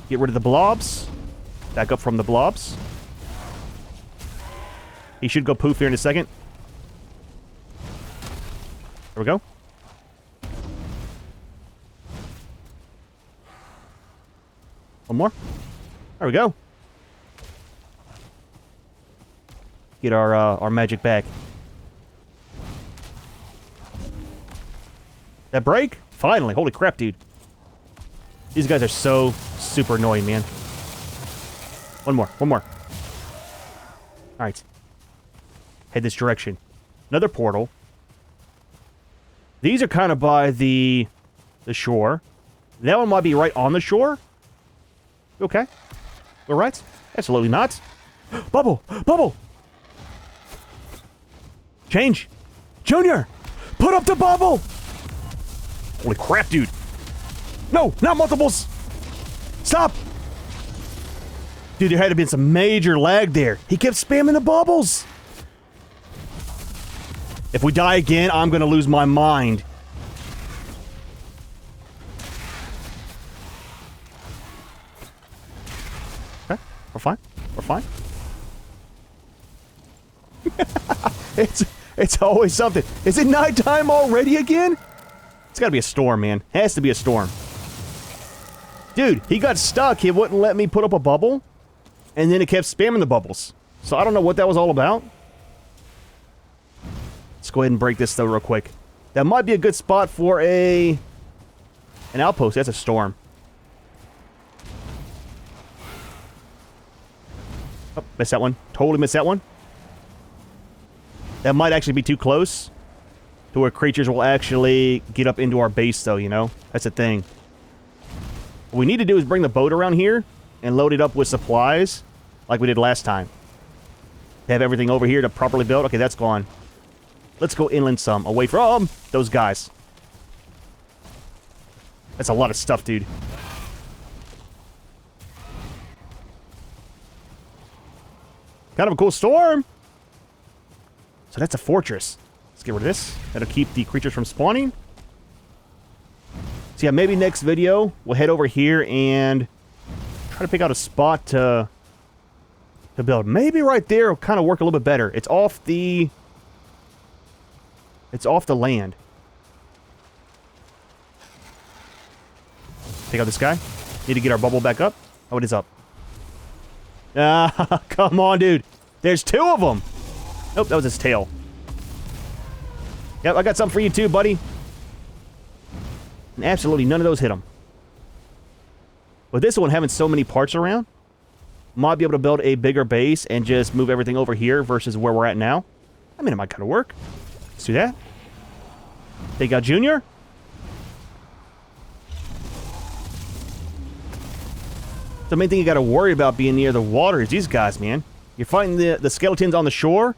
Get rid of the blobs. Back up from the blobs. He should go poof here in a second. There we go. One more. There we go. Get our magic back. That break? Finally. Holy crap, dude. These guys are so super annoying, man. One more. One more. Alright. Head this direction. Another portal. These are kind of by the shore. That one might be right on the shore. Okay. All right. Absolutely not. Bubble! Bubble! Change! Junior! Put up the bubble! Holy crap, dude. No! Not multiples! Stop! Dude, there had to have been some major lag there. He kept spamming the bubbles! If we die again, I'm gonna lose my mind. Okay, we're fine. We're fine. It's always something. Is it nighttime already again? It's gotta be a storm, man. Has to be a storm. Dude, he got stuck. He wouldn't let me put up a bubble. And then it kept spamming the bubbles. So I don't know what that was all about. Let's go ahead and break this, though, real quick. That might be a good spot for an outpost. That's a storm. Oh, missed that one. Totally missed that one. That might actually be too close to where creatures will actually get up into our base, though, you know? That's the thing. What we need to do is bring the boat around here and load it up with supplies like we did last time. Have everything over here to properly build. Okay, that's gone. Let's go inland some, away from those guys. That's a lot of stuff, dude. Kind of a cool storm. So that's a fortress. Let's get rid of this. That'll keep the creatures from spawning. So yeah, maybe next video we'll head over here and try to pick out a spot to build. Maybe right there will kind of work a little bit better. It's off the land. Take out this guy. Need to get our bubble back up. Oh, it is up. Ah, come on, dude. There's two of them. Nope, that was his tail. Yep, I got something for you too, buddy. And absolutely none of those hit him. With this one having so many parts around, might be able to build a bigger base and just move everything over here versus where we're at now. I mean, it might kind of work. Let's do that. Take out Junior. The main thing you got to worry about being near the water is these guys, man. You're fighting the skeletons on the shore,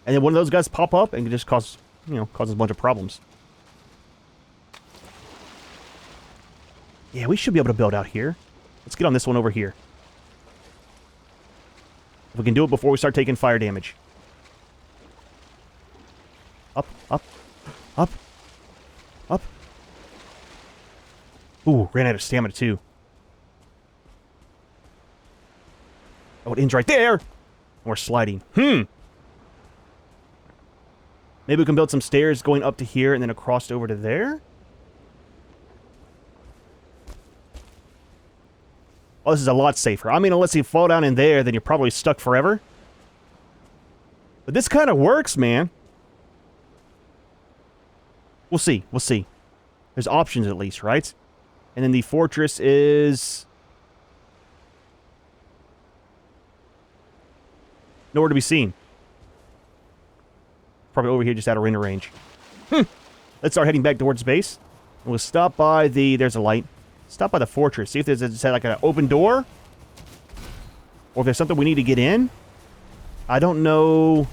and then one of those guys pop up and can just causes a bunch of problems. Yeah, we should be able to build out here. Let's get on this one over here. If we can do it before we start taking fire damage. Up, up, up, up. Ooh, ran out of stamina too. Oh, it ends right there. We're sliding. Maybe we can build some stairs going up to here and then across over to there. Oh, this is a lot safer. I mean, unless you fall down in there, then you're probably stuck forever. But this kind of works, man. We'll see. We'll see. There's options at least, right? And then the fortress is... nowhere to be seen. Probably over here just out of render range. Let's start heading back towards base. And we'll stop by the... there's a light. Stop by the fortress. See if there's like an open door. Or if there's something we need to get in. I don't know.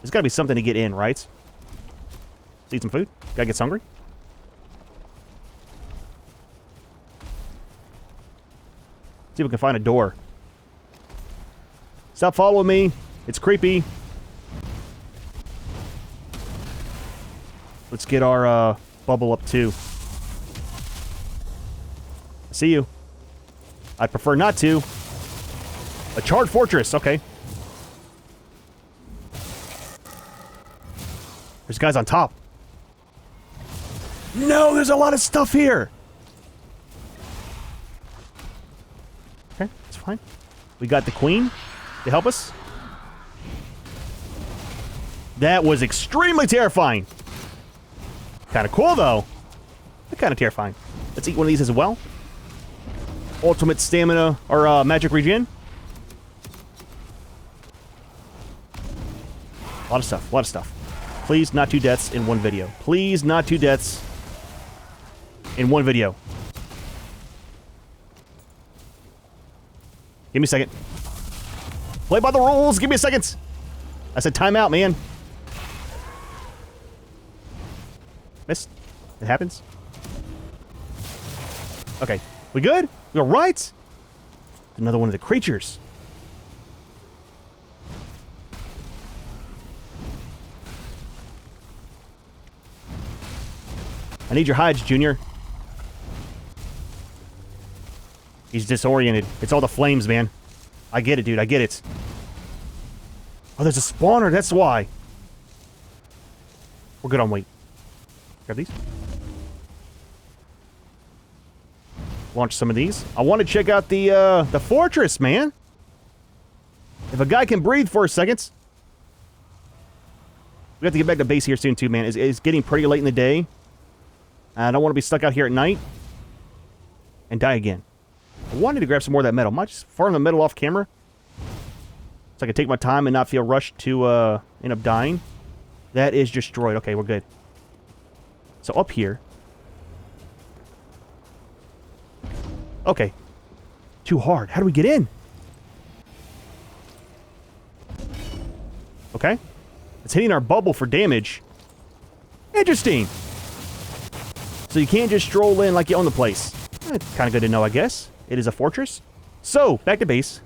There's got to be something to get in, right? Let's eat some food. Guy gets hungry. See if we can find a door. Stop following me. It's creepy. Let's get our bubble up too. I see you. I'd prefer not to. A charred fortress. Okay. There's guys on top. No, there's a lot of stuff here. Okay, that's fine. We got the queen to help us. That was extremely terrifying. Kind of cool, though. Kind of terrifying. Let's eat one of these as well. Ultimate stamina, or magic regen. A lot of stuff, a lot of stuff. Please, not 2 deaths in one video. Please, not 2 deaths in one video. Give me a second. Play by the rules. Give me a second. I said timeout, man. Missed. It happens. Okay. We good? We all right? Another one of the creatures. I need your hides, Junior. He's disoriented. It's all the flames, man. I get it, dude. I get it. Oh, there's a spawner. That's why. We're good on weight. Grab these. Launch some of these. I want to check out the fortress, man. If a guy can breathe for a second. We have to get back to base here soon, too, man. It's getting pretty late in the day. I don't want to be stuck out here at night and die again. I wanted to grab some more of that metal. Might just farm the metal off camera so I can take my time and not feel rushed to end up dying. That is destroyed. Okay, we're good. So up here. Okay. Too hard. How do we get in? Okay. It's hitting our bubble for damage. Interesting. So you can't just stroll in like you own the place. Kind of good to know, I guess. It is a fortress. So, back to base.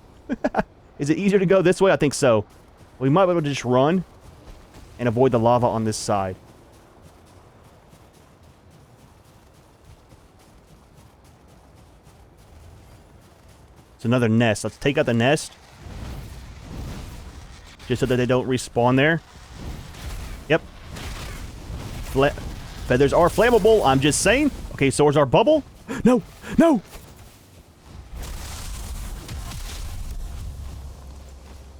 Is it easier to go this way? I think so. We might be able to just run and avoid the lava on this side. It's another nest. Let's take out the nest. Just so that they don't respawn there. Yep. Feathers are flammable, I'm just saying. Okay, so is our bubble. No! No!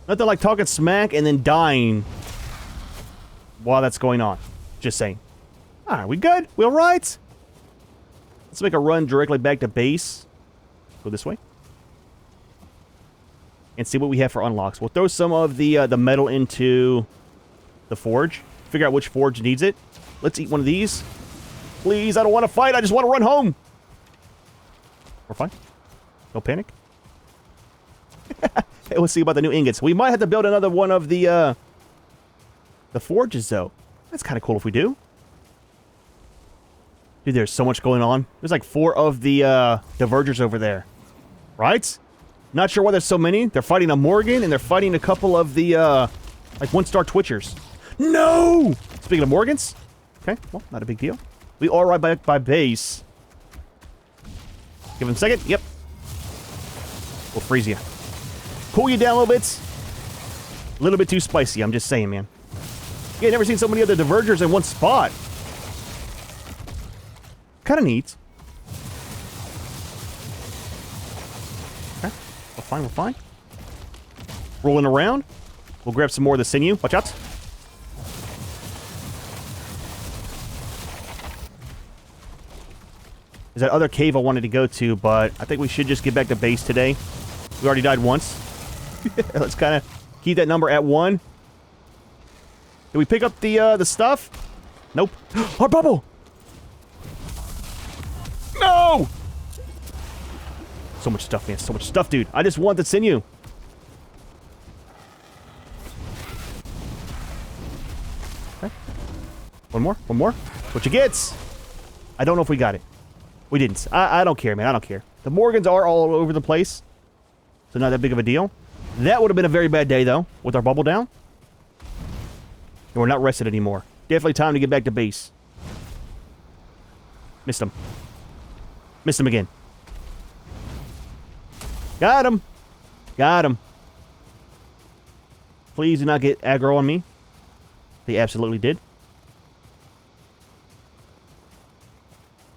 Nothing like talking smack and then dying while that's going on. Just saying. Alright, we good? We alright? Let's make a run directly back to base. Go this way. And see what we have for unlocks. We'll throw some of the metal into the forge. Figure out which forge needs it. Let's eat one of these. Please, I don't want to fight. I just want to run home. We're fine. No panic. Hey, let's see about the new ingots. We might have to build another one of the forges, though. That's kind of cool if we do. Dude, there's so much going on. There's like 4 of the divergers over there. Right? Not sure why there's so many. They're fighting a Morgan, and they're fighting a couple of the, like, 1-star Twitchers. No! Speaking of Morgans. Okay, well, not a big deal. We are right back by base. Give him a second. Yep. We'll freeze you. Cool you down a little bit. A little bit too spicy, I'm just saying, man. Yeah, never seen so many other divergers in one spot. Kind of neat. Okay, we're fine, we're fine. Rolling around. We'll grab some more of the sinew. Watch out. There's that other cave I wanted to go to, but I think we should just get back to base today. We already died once. Let's kind of keep that number at 1. Did we pick up the stuff? Nope. Our bubble! No! So much stuff, man. So much stuff, dude. I just want the sinew. Okay. One more. One more. What you gets? I don't know if we got it. We didn't. I don't care, man. I don't care. The Morgans are all over the place. So not that big of a deal. That would have been a very bad day, though, with our bubble down. And we're not rested anymore. Definitely time to get back to base. Missed him. Missed him again. Got him. Got him. Please do not get aggro on me. They absolutely did.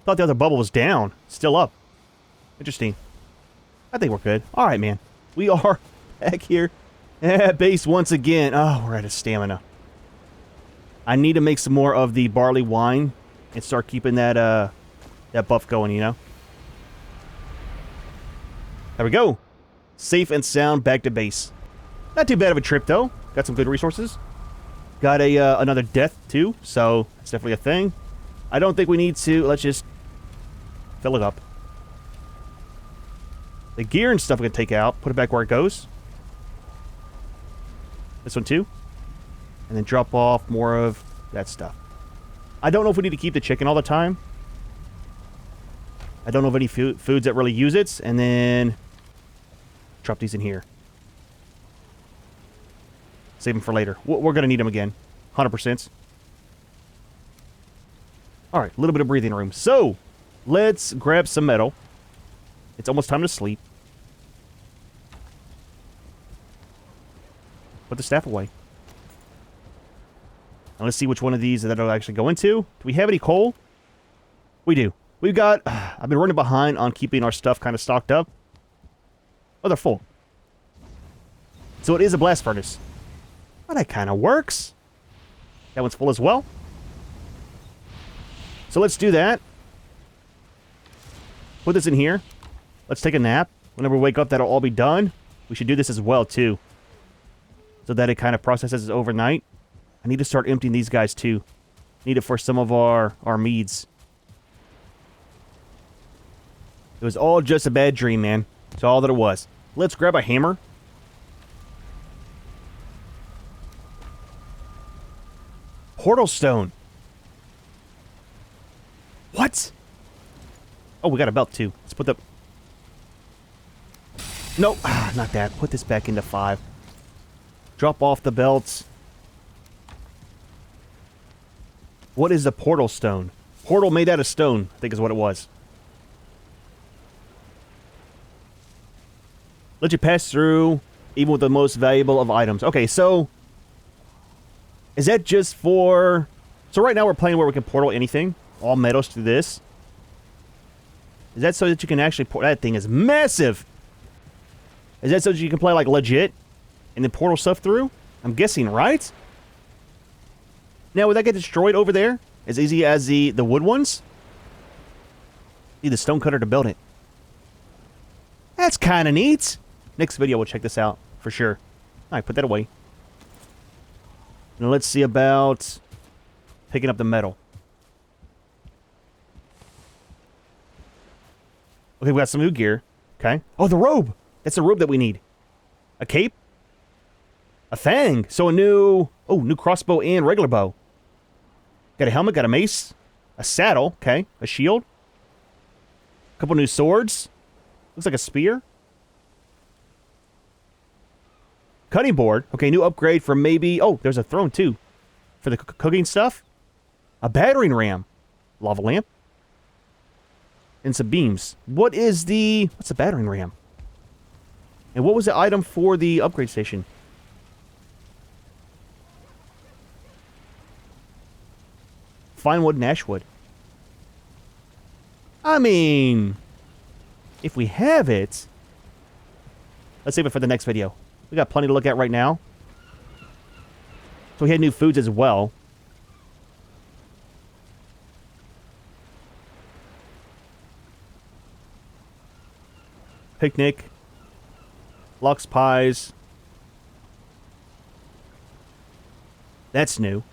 Thought the other bubble was down. Still up. Interesting. I think we're good. Alright, man. We are back here at base once again. Oh, we're out of stamina. I need to make some more of the barley wine and start keeping that that buff going, you know? There we go. Safe and sound back to base. Not too bad of a trip, though. Got some good resources. Got another death, too, so it's definitely a thing. I don't think we need to... Let's just fill it up. The gear and stuff we can take out. Put it back where it goes. This one, too. And then drop off more of that stuff. I don't know if we need to keep the chicken all the time. I don't know of any foods that really use it. And then... drop these in here. Save them for later. We're going to need them again. 100%. Alright, a little bit of breathing room. So, let's grab some metal. It's almost time to sleep. Put the staff away. Now let's see which one of these that I'll actually go into. Do we have any coal? We do. We've got... I've been running behind on keeping our stuff kind of stocked up. Oh, they're full. So it is a blast furnace. Well, that kind of works. That one's full as well. So let's do that. Put this in here. Let's take a nap. Whenever we wake up, that'll all be done. We should do this as well, too. So that it kind of processes overnight. I need to start emptying these guys, too. Need it for some of our meads. It was all just a bad dream, man. That's all that it was. Let's grab a hammer. Portal stone. What? Oh, we got a belt too. Let's put the... Nope, not that. Put this back into 5. Drop off the belts. What is the portal stone? Portal made out of stone, I think is what it was. Let you pass through, even with the most valuable of items. Okay, so... is that just for... So right now we're playing where we can portal anything. All metals through this. Is that so that you can actually... That thing is massive! Is that so that you can play, like, legit? And then portal stuff through? I'm guessing, right? Now, would that get destroyed over there? As easy as the wood ones? Need the stonecutter to build it. That's kind of neat. Next video, we'll check this out, for sure. Alright, put that away. Now let's see about picking up the metal. Okay, we got some new gear. Okay. Oh, the robe! That's the robe that we need. A cape? A fang! So a new... Oh, new crossbow and regular bow. Got a helmet, got a mace. A saddle, okay. A shield. A couple new swords. Looks like a spear. Cutting board. Okay, new upgrade for maybe... Oh, there's a throne, too. For the cooking stuff. A battering ram. Lava lamp. And some beams. What is the... What's the battering ram? And what was the item for the upgrade station? Fine wood and ash wood. I mean... if we have it... Let's save it for the next video. We got plenty to look at right now. So we had new foods as well. Picnic. Lux pies. That's new.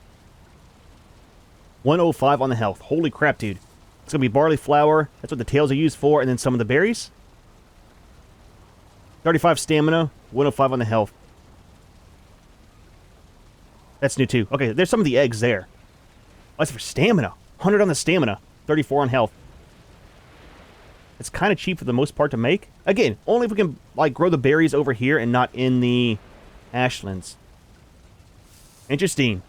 105 on the health. Holy crap, dude. It's going to be barley flour. That's what the tails are used for. And then some of the berries. 35 stamina. 105 on the health. That's new too. Okay, there's some of the eggs there. Oh, that's for stamina. 100 on the stamina. 34 on health. It's kind of cheap for the most part to make. Again, only if we can like grow the berries over here and not in the Ashlands. Interesting.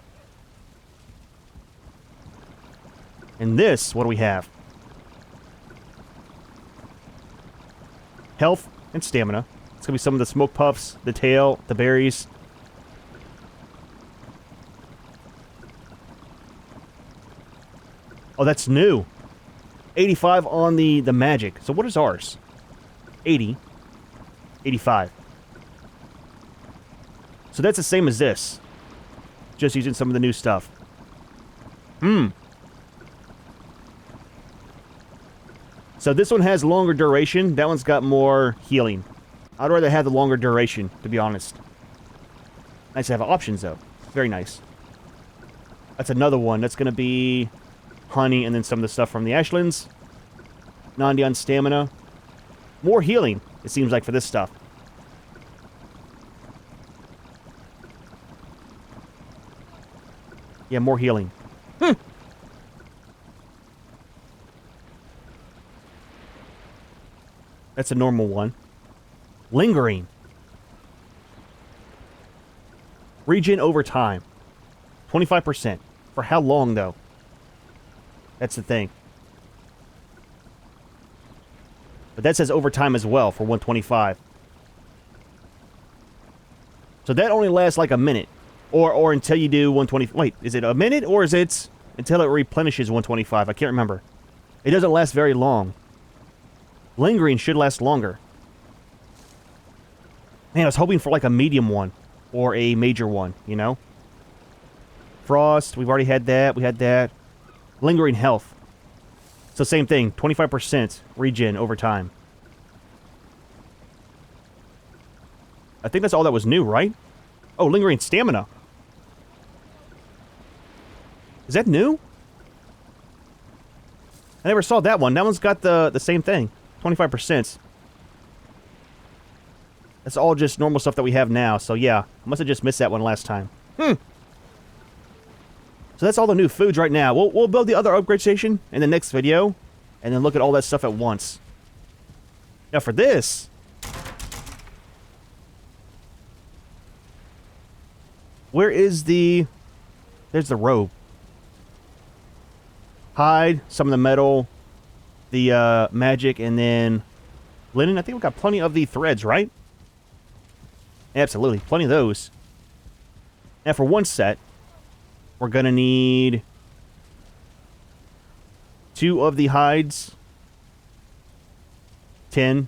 And this, what do we have? Health and stamina. It's going to be some of the smoke puffs, the tail, the berries. Oh, that's new. 85 on the magic. So what is ours? 80. 85. So that's the same as this. Just using some of the new stuff. So this one has longer duration. That one's got more healing. I'd rather have the longer duration, to be honest. Nice to have options, though. Very nice. That's another one. That's going to be honey and then some of the stuff from the Ashlands. 90 on stamina. More healing, it seems like, for this stuff. Yeah, more healing. That's a normal one. Lingering. Regen over time. 25%. For how long, though? That's the thing. But that says overtime as well for 125. So that only lasts like a minute. Or until you do 120... Wait, is it a minute or is it until it replenishes 125? I can't remember. It doesn't last very long. Lingering should last longer. Man, I was hoping for like a medium one. Or a major one, you know? Frost, we've already had that. We had that. Lingering health. So same thing. 25% regen over time. I think that's all that was new, right? Oh, lingering stamina. Is that new? I never saw that one. That one's got the same thing. 25%. That's all just normal stuff that we have now. So yeah, I must have just missed that one last time. So that's all the new foods right now. We'll build the other upgrade station in the next video. And then look at all that stuff at once. Now for this... Where is the... There's the robe. Hide, some of the metal, the magic, and then linen. I think we've got plenty of the threads, right? Absolutely, plenty of those. Now for one set, we're going to need 2 of the hides, 10.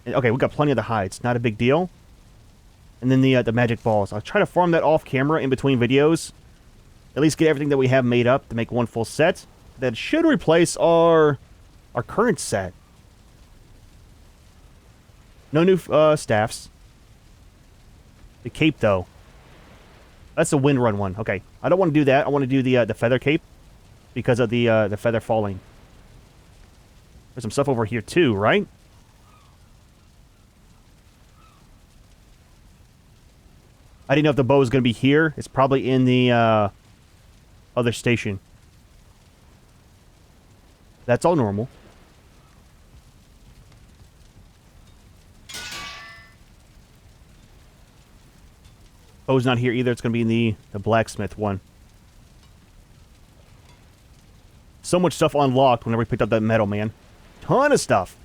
Okay, we've got plenty of the hides. Not a big deal. And then the magic balls. I'll try to farm that off camera in between videos. At least get everything that we have made up to make one full set. That should replace our current set. No new staffs. The cape, though. That's the wind run one. Okay, I don't want to do that. I want to do the feather cape because of the feather falling. There's some stuff over here too, right? I didn't know if the bow was going to be here. It's probably in the other station. That's all normal. Bow's not here either. It's going to be in the blacksmith one. So much stuff unlocked whenever we picked up that metal, man. Ton of stuff.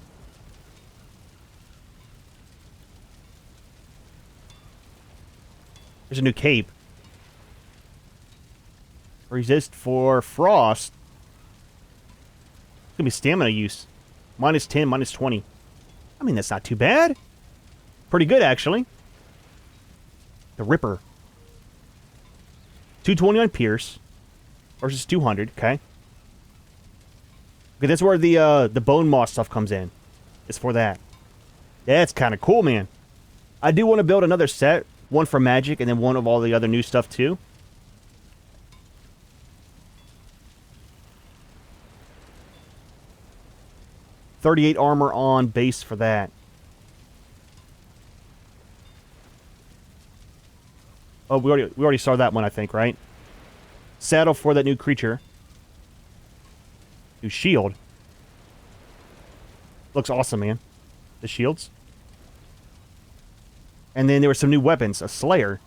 There's a new cape. Resist for frost. It's going to be stamina use. Minus 10, minus 20. I mean, that's not too bad. Pretty good, actually. The Ripper. 220 on Pierce versus 200. Okay. Okay, that's where the bone moss stuff comes in. It's for that. That's kind of cool, man. I do want to build another set. One for magic and then one of all the other new stuff too. $38 armor on base for that. Oh, we already saw that one, I think, right? Saddle for that new creature. New shield. Looks awesome, man. The shields. And then there were some new weapons. A Slayer.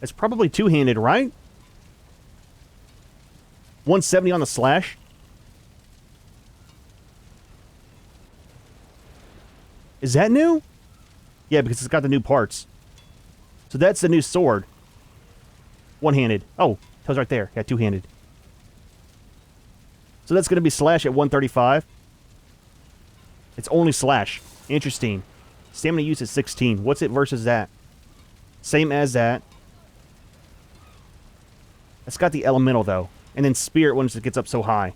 It's probably two-handed, right? 170 on the slash. Is that new? Yeah, because it's got the new parts. So that's the new sword. One-handed. Oh, tells right there. Yeah, two-handed. So that's going to be slash at 135. It's only slash. Interesting. Stamina use is 16. What's it versus that? Same as that. It's got the elemental, though. And then spirit once it gets up so high.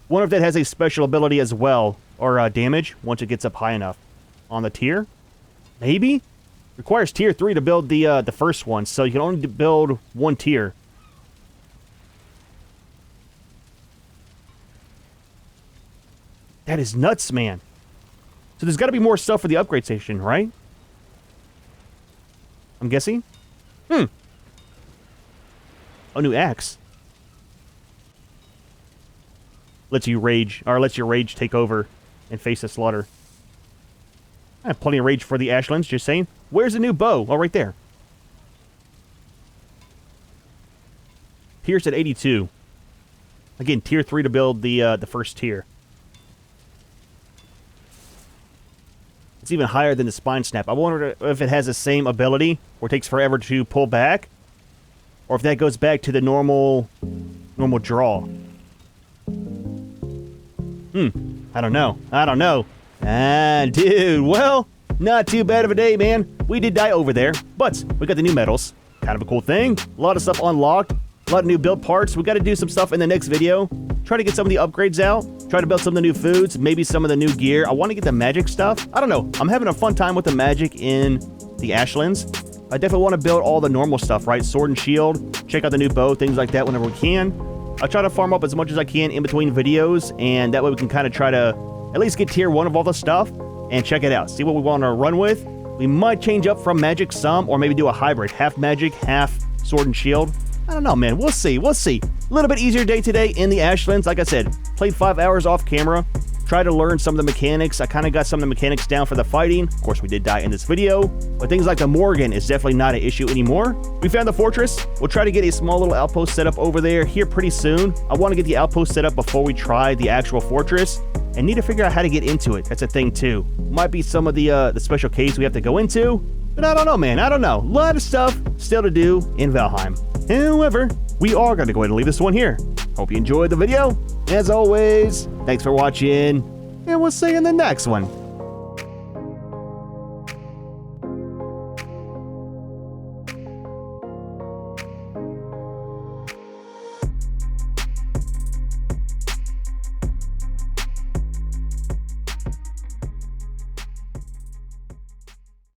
Wonder if that has a special ability as well. Or damage once it gets up high enough. On the tier? Maybe? Requires tier 3 to build the first one. So you can only build one tier. That is nuts, man. So there's got to be more stuff for the upgrade station, right? I'm guessing? Oh, new axe. Lets you rage, or lets your rage take over and face the slaughter. I have plenty of rage for the Ashlands, just saying. Where's the new bow? Oh, right there. Pierce at 82. Again, tier 3 to build the first tier. It's even higher than the spine snap. I wonder if it has the same ability, where it takes forever to pull back, or if that goes back to the normal draw. I don't know. Dude, well, not too bad of a day, man. We did die over there, but we got the new medals. Kind of a cool thing. A lot of stuff unlocked. A lot of new build parts. We got to do some stuff in the next video. Try to get some of the upgrades out. Try to build some of the new foods. Maybe some of the new gear. I want to get the magic stuff. I don't know. I'm having a fun time with the magic in the Ashlands. I definitely want to build all the normal stuff, right? Sword and shield. Check out the new bow. Things like that whenever we can. I'll try to farm up as much as I can in between videos. And that way we can kind of try to at least get tier 1 of all the stuff. And check it out. See what we want to run with. We might change up from magic some. Or maybe do a hybrid. Half magic, half sword and shield. I don't know, man. We'll see. We'll see. A little bit easier day today in the Ashlands. Like I said, played 5 hours off camera. Tried to learn some of the mechanics. I kind of got some of the mechanics down for the fighting. Of course, we did die in this video. But things like the Morgan is definitely not an issue anymore. We found the fortress. We'll try to get a small little outpost set up over there here pretty soon. I want to get the outpost set up before we try the actual fortress. And need to figure out how to get into it. That's a thing, too. Might be some of the special caves we have to go into. But I don't know, man. I don't know. A lot of stuff still to do in Valheim. However, we are going to go ahead and leave this one here. Hope you enjoyed the video. As always, thanks for watching, and we'll see you in the next one.